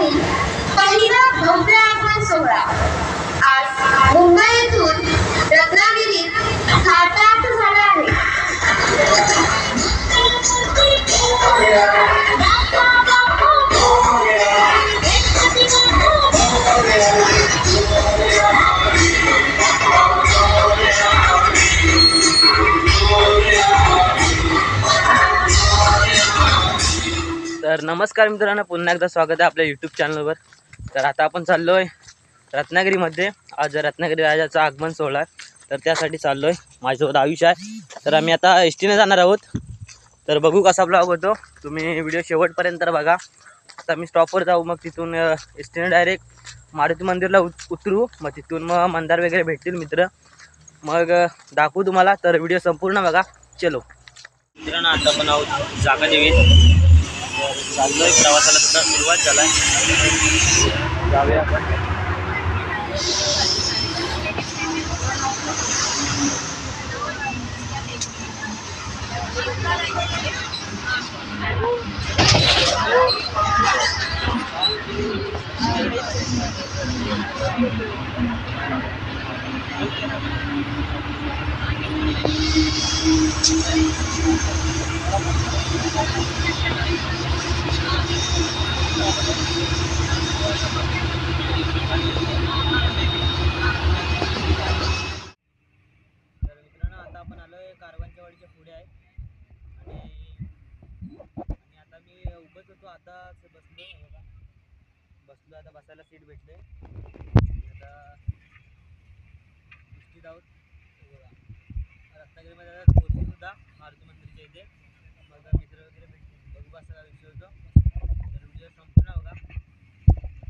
राहील पहिला भव्य आगमन सोहळा आज मुंबई येथून रत्नागिरीत सातारात झाला आहे। तर नमस्कार मित्रांनो, पुन्हा एकदा स्वागत आहे आपल्या यूट्यूब चॅनलवर। तर आता आपण चाललोय रत्नागिरीमध्ये। आज रत्नागिरी राजाचा आगमन सोहळा आहे, तर त्यासाठी चाललोय। माझ्यासोबत आयुष आहे। तर आम्ही आता एसटीने जाणार आहोत। तर बघू कसा ब्लॉग होतो, तुम्ही व्हिडिओ शेवटपर्यंत बघा। आता मी स्टॉपवर जाऊ, मग तिथून एसटीने डायरेक्ट मारुती मंदिरला उतरू, मग तिथून मग मंदार वगैरे भेटतील मित्र, मग दाखवू तुम्हाला। तर व्हिडिओ संपूर्ण बघा। चलो मित्रांनो, आता आपण आहोत जागा देवीत। चाललोय प्रवासाला, सुद्धा सुरुवात झालाय। जाऊया आपण। आता आपण आलोय कारवांच्या वाडीच्या पुढे आहे, आणि आता मी उभंच होतो, आताच बसलोय बघा। बसलो, आता बसायला सीट भेटले। आता निश्चित आहोत बघा, रत्नागिरीमध्ये आता पोहोचू सुद्धा मारुती मंदिरच्या इथे, मग मित्र वगैरे भेटतील, बघू कसा विषय होतो। तर व्हिडिओ संपूर्ण बघा।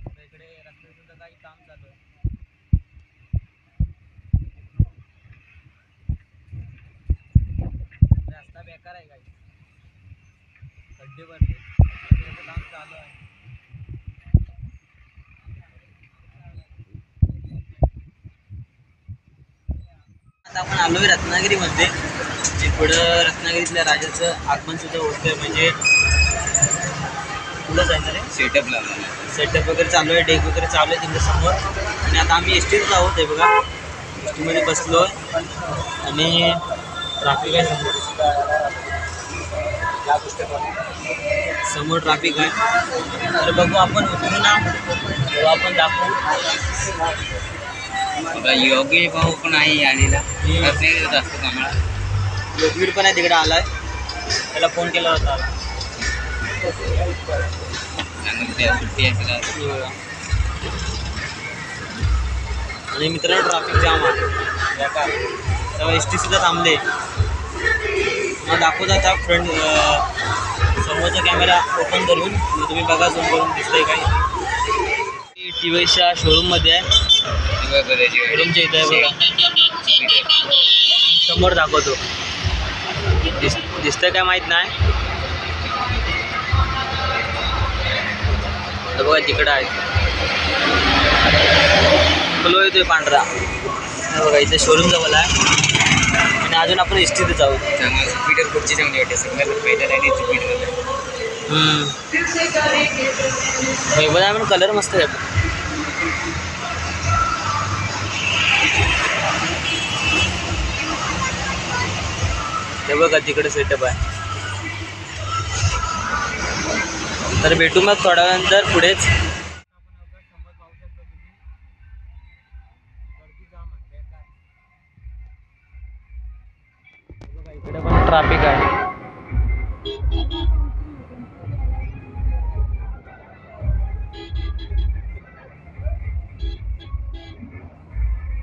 तर इकडे रस्त्याचं सुद्धा काही काम चालू आहे। रस्ता बेकार आहे, काही खड्डे भरले, काम चालू आहे। आता आपण आलोय रत्नागिरीमध्ये, जे पुढं रत्नागिरीतल्या राजाचं आगमन सुद्धा होतंय, म्हणजे पुढं जाणार आहे। सेटअप वगैरे चालू आहे, डेक वगैरे चालू आहे त्यांच्या समोर। आणि आता आम्ही एसटीत आहोत, हे बघा एसटीमध्ये बसलोय, आणि ट्रॅफिक आहे समोर ट्रॅफिक आहे। तर बघू आपण उतरू ना, तेव्हा आपण दाखवू। योगी भाऊ पण आहे आलेला, जास्त कामाला। योगवीर पण आहे, तिकडे आलाय, त्याला फोन केला होता। सुट्टी आहे, आणि मित्रांनो ट्रॅफिक जाम आहे, तेव्हा एस टी सुद्धा थांबले। मग दाखवता आता फ्रंट समोरचा कॅमेरा ओपन करून, मग तुम्ही बघा झूम करून दिसतंय काही। टीव्हीच्या शोरूममध्ये आहे, शोरूमच्या इथे आहे बघा, समोर दाखवतो। दिसतंय काय माहीत नाही, तर बघा तिकडं आहे, फ्लो येतोय पांढरा, बघा इथे शोरूम जवळ आहे। आणि अजून आपण एसटीत जाऊ। ज्युपिटर पुढची चांगली वाटते, सगळ्यात पहिल्या लाईनीत ज्युपिटर। वैभव पण कलर मस्त आहे। हे बघा तिकडे सेटअप आहे। तर भेटू मग थोड्या वेळानंतर पुढेच। इकडे पण ट्रॅफिक आहे।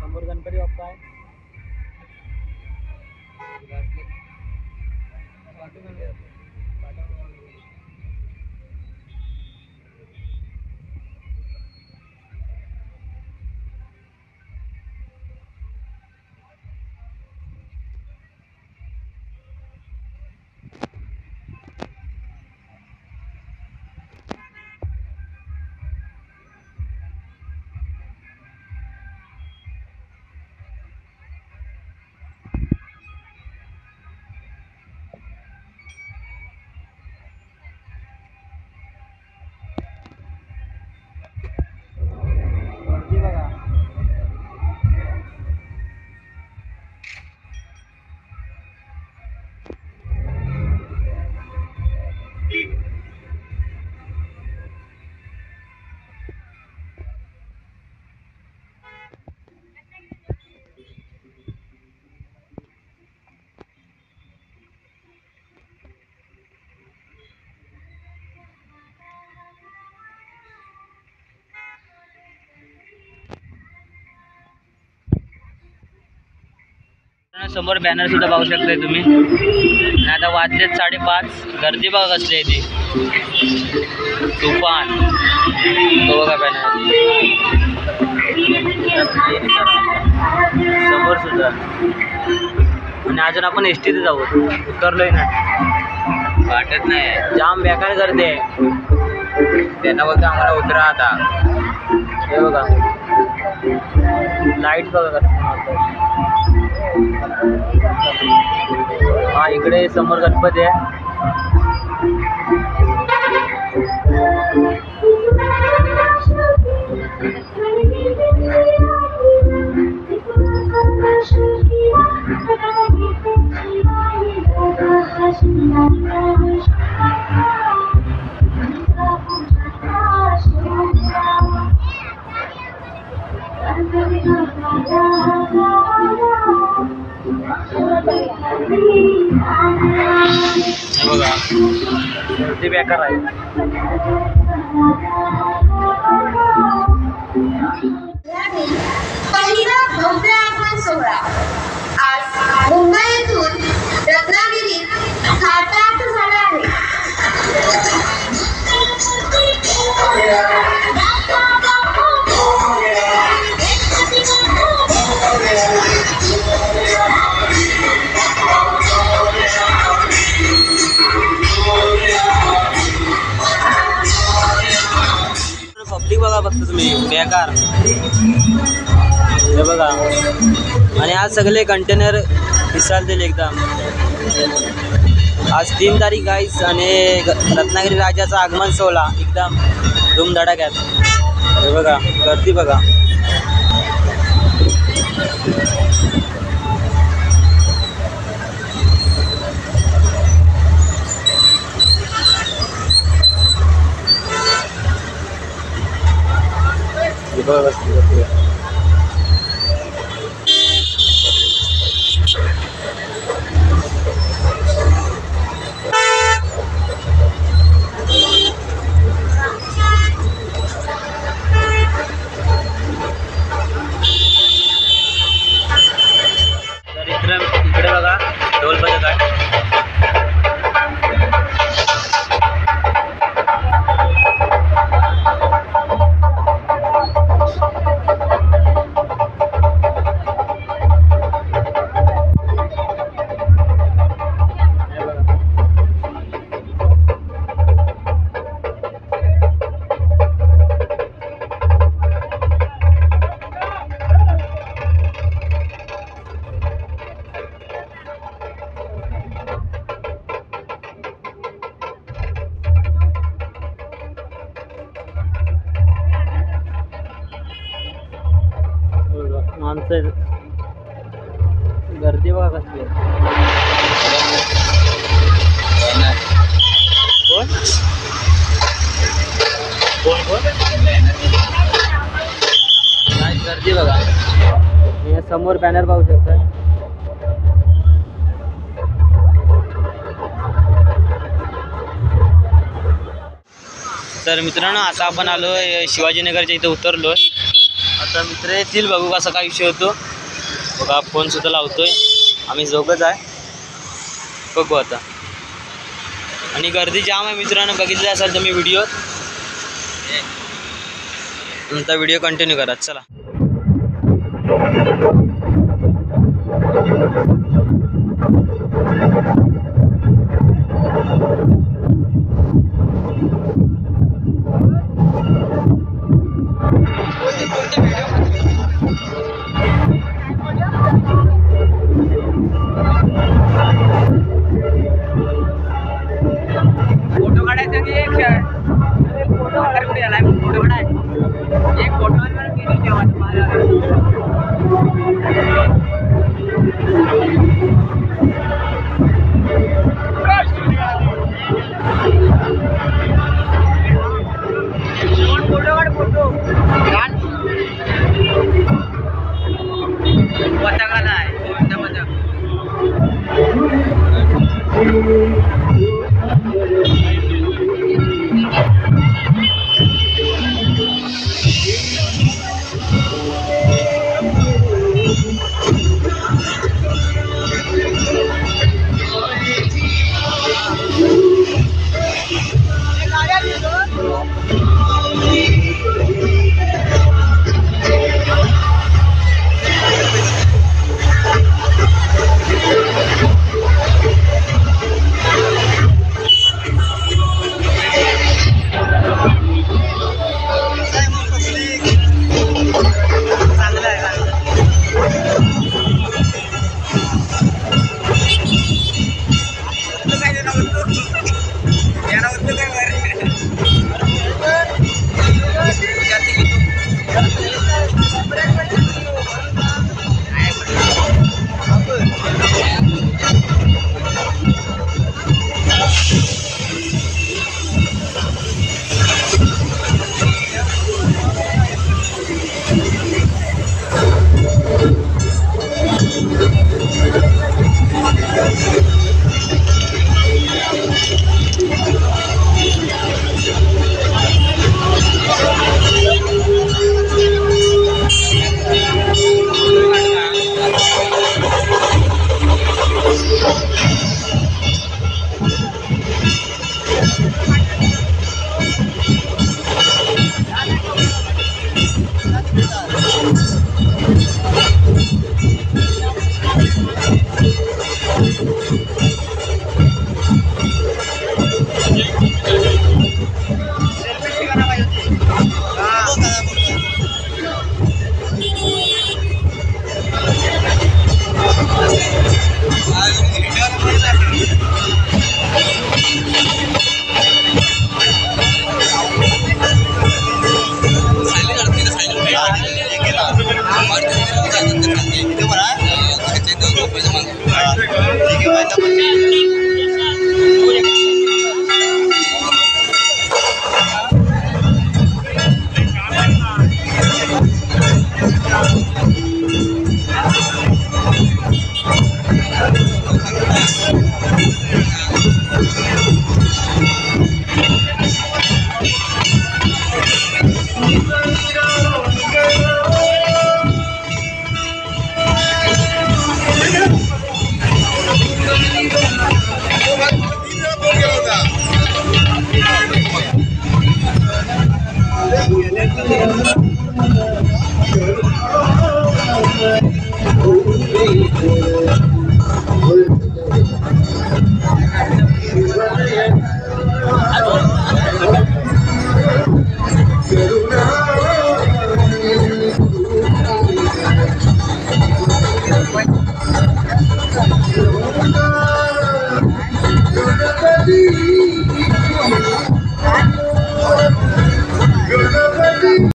समोर गणपती बाप्पा आहे। समोर बॅनर सुद्धा पाहू शकताय तुम्ही. आणि आता वाजलेत 5:30. गर्दी बघा कसली आहे ती. तुफान तो बघा बॅनर समोर सुद्धा. आणि अजून आपण एसटीत जाऊ. उतरलोय ना, वाटत नाही. जाम बेकार गर्दी आहे. त्यांना बोलतो आम्हाला उतरा आता. हे बघा लाईट बघा कसं. हा इकडे समोर गणपती आहे. हे बघा गर्दी बेकार आहे. पहिला भव्य आगमन सोहळा आज मुंबई येथून रत्नागिरीत थाटात झाला आहे. पब्लिक बघा फक्त तुम्ही बेकार. हे बघा आणि आज सगळे कंटेनर दिसालतील एकदम. आज 3 तारीख गाईस आणि रत्नागिरी राजाचा आगमन सोहळा एकदम धूमधडाक्यात. हे बघा गर्दी बघा. इकडे बघा ढोल बजत आहे. माणसं गर्दी बघा कसली. कोण कोण कोण काय गर्दी बघा. हे समोर बॅनर पाहू शकता. तर मित्रांनो आता आपण आलोय शिवाजीनगरच्या इथे उतरलोय. आता मित्र येतील बघू कसा काय विषय होतो. बघा फोन सुद्धा लावतोय. आम्ही दोघंच आहे. बघू आता. आणि गर्दी जाम आहे मित्रांनो. बघितले असाल तुम्ही व्हिडिओ. नंतर व्हिडिओ कंटिन्यू करा. चला. फोटो काढायचा की एक फोटो कुठे आलाय. फोटो काढाय एक फोटो फोटो पताकाला आहे. Thank you.